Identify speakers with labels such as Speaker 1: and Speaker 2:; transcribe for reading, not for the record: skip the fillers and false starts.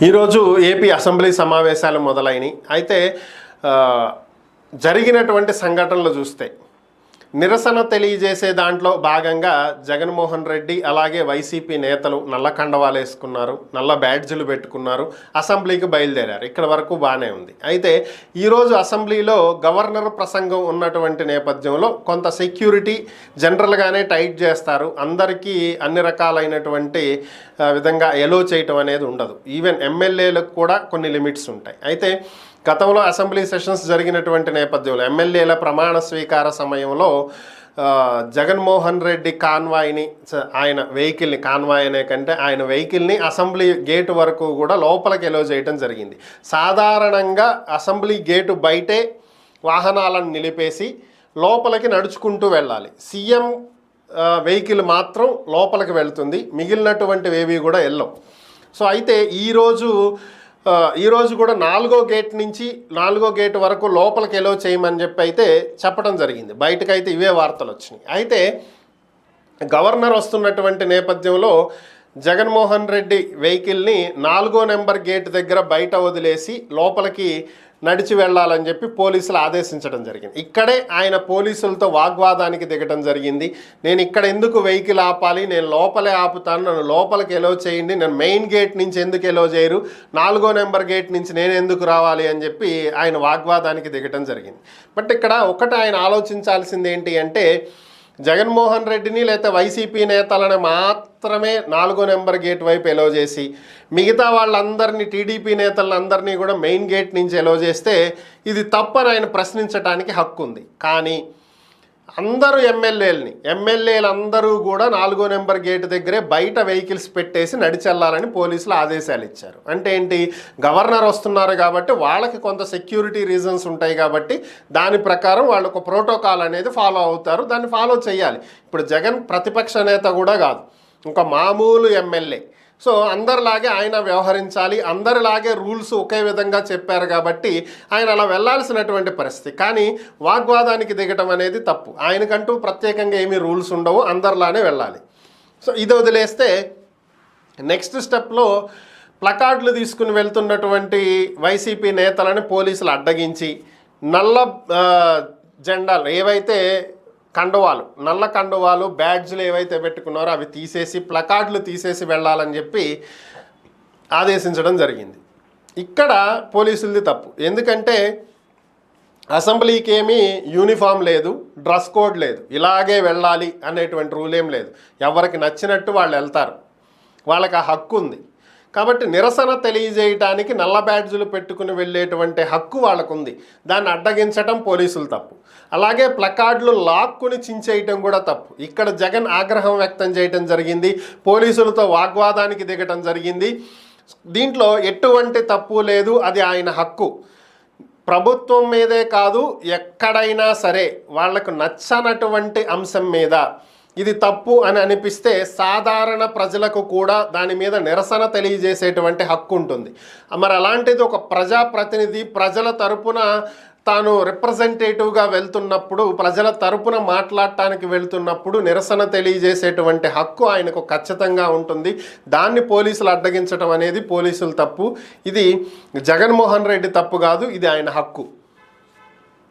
Speaker 1: ఈరోజు AP assembly సమావేశాలు మొదలైనవి. అయితే జరిగినటువంటి సంఘటనలు చూస్తే నిరసన తెలియజేసే దాంట్లో భాగంగా జగన్మోహన్ రెడ్డి అలాగే వైసీపీ నేతలు నల్ల కండవాలు వేసుకున్నారు, నల్ల బ్యాడ్జీలు పెట్టుకున్నారు, అసెంబ్లీకి బయలుదేరారు. ఇక్కడ వరకు బాగానే ఉంది. అయితే ఈరోజు అసెంబ్లీలో గవర్నర్ ప్రసంగం ఉన్నటువంటి నేపథ్యంలో కొంత సెక్యూరిటీ జనరల్గానే టైట్ చేస్తారు. అందరికీ అన్ని రకాలైనటువంటి విధంగా ఎలో చేయటం అనేది ఉండదు. ఈవెన్ ఎమ్మెల్యేలకు కూడా కొన్ని లిమిట్స్ ఉంటాయి. అయితే గతంలో అసెంబ్లీ సెషన్స్ జరిగినటువంటి నేపథ్యంలో ఎమ్మెల్యేల ప్రమాణ స్వీకార సమయంలో జగన్మోహన్ రెడ్డి కాన్వాయ్ని, ఆయన వెహికల్ని, కాన్వాయ్ అనే కంటే ఆయన వెహికల్ని అసెంబ్లీ గేటు వరకు కూడా లోపలికి ఎలో చేయడం జరిగింది. సాధారణంగా అసెంబ్లీ గేటు బయటే వాహనాలను నిలిపేసి లోపలికి నడుచుకుంటూ వెళ్ళాలి. సీఎం వెహికల్ మాత్రం లోపలికి వెళ్తుంది, మిగిలినటువంటివి ఏవి కూడా వెళ్ళవు. సో అయితే ఈరోజు కూడా 4వ గేట్ నుంచి 4వ గేట్ వరకు లోపలికి ఎలో చేయమని చెప్పి అయితే చెప్పడం జరిగింది. బయటకైతే ఇవే వార్తలు వచ్చినాయి. అయితే గవర్నర్ వస్తున్నటువంటి నేపథ్యంలో జగన్మోహన్ రెడ్డి వెహికల్ని 4వ నెంబర్ గేట్ దగ్గర బయట వదిలేసి లోపలికి నడిచి వెళ్ళాలని చెప్పి పోలీసులు ఆదేశించడం జరిగింది. ఇక్కడే ఆయన పోలీసులతో వాగ్వాదానికి దిగటం జరిగింది. నేను ఇక్కడ ఎందుకు వెహికల్ ఆపాలి, నేను లోపలే ఆపుతాను, నన్ను లోపలికి ఎలో చేయండి, నేను మెయిన్ గేట్ నుంచి ఎందుకు ఎలో చేయరు, 4వ నెంబర్ గేట్ నుంచి నేను ఎందుకు రావాలి అని చెప్పి ఆయన వాగ్వాదానికి దిగటం జరిగింది. బట్ ఇక్కడ ఒకటి ఆయన ఆలోచించాల్సింది ఏంటి అంటే, జగన్మోహన్ రెడ్డిని లేదా వైసీపీ నేతలను మాత్రమే 4వ నెంబర్ గేట్ వైపు ఎలో చేసి మిగతా వాళ్ళందరినీ, టీడీపీ నేతలందరినీ కూడా మెయిన్ గేట్ నుంచి ఎలో చేస్తే ఇది తప్పని ఆయన ప్రశ్నించడానికి హక్కు ఉంది. కానీ అందరూ ఎమ్మెల్యేలందరూ కూడా 4వ నెంబర్ గేట్ దగ్గరే బయట వెహికల్స్ పెట్టేసి నడిచెళ్లాలని పోలీసులు ఆదేశాలు ఇచ్చారు. అంటే ఏంటి, గవర్నర్ వస్తున్నారు కాబట్టి వాళ్ళకి కొంత సెక్యూరిటీ రీజన్స్ ఉంటాయి కాబట్టి దాని ప్రకారం వాళ్ళు ఒక ప్రోటోకాల్ అనేది ఫాలో అవుతారు, దాన్ని ఫాలో చేయాలి. ఇప్పుడు జగన్ ప్రతిపక్ష నేత కూడా కాదు, ఒక మామూలు ఎమ్మెల్యే. సో అందరిలాగే ఆయన వ్యవహరించాలి, అందరిలాగే రూల్స్ ఒకే విధంగా చెప్పారు కాబట్టి ఆయన అలా వెళ్లాల్సినటువంటి పరిస్థితి. కానీ వాగ్వాదానికి దిగటం అనేది తప్పు. ఆయనకంటూ ప్రత్యేకంగా ఏమీ రూల్స్ ఉండవు, అందరిలానే వెళ్ళాలి. సో ఇది వదిలేస్తే నెక్స్ట్ స్టెప్లో ప్లకార్డులు తీసుకుని వెళ్తున్నటువంటి వైసీపీ నేతలను పోలీసులు అడ్డగించి నల్ల జెండాలు ఏవైతే నల్ల కండువాలు, బ్యాడ్జ్లు ఏవైతే పెట్టుకున్నారో అవి తీసేసి, ప్లకార్డులు తీసేసి వెళ్ళాలని చెప్పి ఆదేశించడం జరిగింది. ఇక్కడ పోలీసులది తప్పు. ఎందుకంటే అసెంబ్లీకి ఏమీ యూనిఫామ్ లేదు, డ్రెస్ కోడ్ లేదు, ఇలాగే వెళ్ళాలి అనేటువంటి రూల్ ఏం లేదు. ఎవరికి నచ్చినట్టు వాళ్ళు వెళ్తారు, వాళ్ళకి ఆ హక్కు ఉంది. కాబట్టి నిరసన తెలియజేయటానికి నల్ల బ్యాడ్జులు పెట్టుకుని వెళ్ళేటువంటి హక్కు వాళ్ళకు ఉంది. దాన్ని అడ్డగించటం పోలీసులు తప్పు. అలాగే ప్లకార్డులు లాక్కుని చించేయటం కూడా తప్పు. ఇక్కడ జగన్ ఆగ్రహం వ్యక్తం చేయటం జరిగింది, పోలీసులతో వాగ్వాదానికి దిగటం జరిగింది. దీంట్లో ఎటువంటి తప్పు లేదు, అది ఆయన హక్కు. ప్రభుత్వం మీదే కాదు, ఎక్కడైనా సరే వాళ్లకు నచ్చనటువంటి అంశం మీద ఇది తప్పు అని అనిపిస్తే సాధారణ ప్రజలకు కూడా దాని మీద నిరసన తెలియజేసేటువంటి హక్కు ఉంటుంది. మరి అలాంటిది ఒక ప్రజాప్రతినిధి ప్రజల తరపున తాను రిప్రజెంటేటివ్గా వెళ్తున్నప్పుడు, ప్రజల తరపున మాట్లాడటానికి వెళ్తున్నప్పుడు నిరసన తెలియజేసేటువంటి హక్కు ఆయనకు ఖచ్చితంగా ఉంటుంది. దాన్ని పోలీసులు అడ్డగించడం అనేది పోలీసులు తప్పు. ఇది జగన్మోహన్ రెడ్డి తప్పు కాదు, ఇది ఆయన హక్కు.